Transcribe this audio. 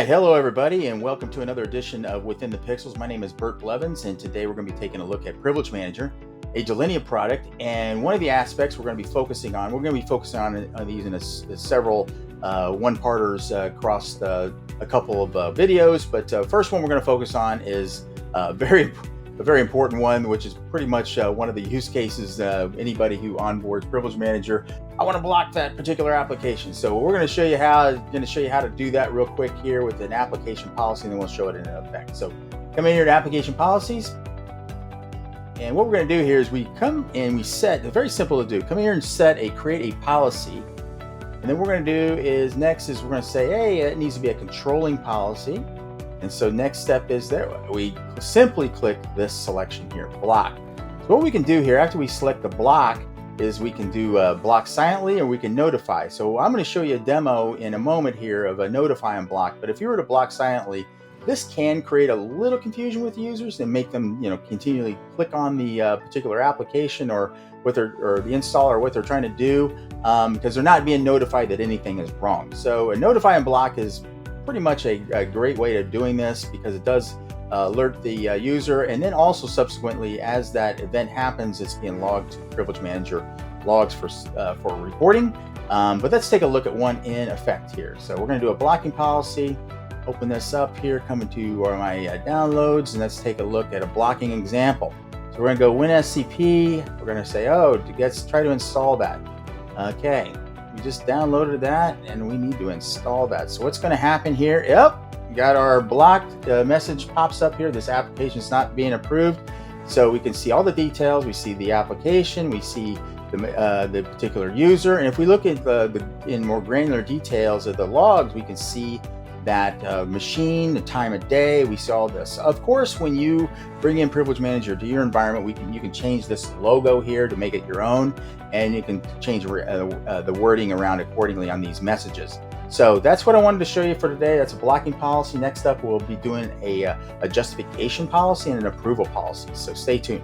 right, hello everybody, and welcome to another edition of Within the Pixels. My name is Bert Blevins, and today we're going to be taking a look at Privilege Manager, a Delinea product. And one of the aspects we're going to be focusing on, these in several one-parters across a couple of videos. But first one we're going to focus on is a very important one, which is pretty much one of the use cases. Anybody who onboards Privilege Manager, I want to block that particular application. So we're going to show you how to do that real quick here with an application policy, and then we'll show it in effect. So come in here to application policies, and what we're going to do here is we come and we set. It's very simple to do. Come here and create a policy, and then what we're going to do is we're going to say, hey, it needs to be a controlling policy. And so next step is we simply click this selection here, block. So what we can do here after we select the block is we can do block silently, or we can notify. So I'm going to show you a demo in a moment here of a notify and block. But if you were to block silently, this can create a little confusion with users and make them, continually click on the particular application or the installer, what they're trying to do, because they're not being notified that anything is wrong. So a notify and block is pretty much a great way of doing this, because it does alert the user, and then also subsequently, as that event happens, it's being logged to Privilege Manager logs for reporting. But let's take a look at one in effect here. So we're going to do a blocking policy. Open this up here, come into my downloads, and let's take a look at a blocking example. So we're going to go WinSCP. We're going to say, let's try to install that. Okay. We just downloaded that and we need to install that. So what's going to happen here? Yep, we got our blocked message pops up here. This application is not being approved. So we can see all the details. We see the application. We see the particular user. And if we look at in more granular details of the logs, we can see that machine, the time of day. We see all this. Of course, when you bring in Privilege Manager to your environment, you can change this logo here to make it your own, and you can change the wording around accordingly on these messages. So that's what I wanted to show you for today. That's a blocking policy. Next up, we'll be doing a justification policy and an approval policy. So stay tuned.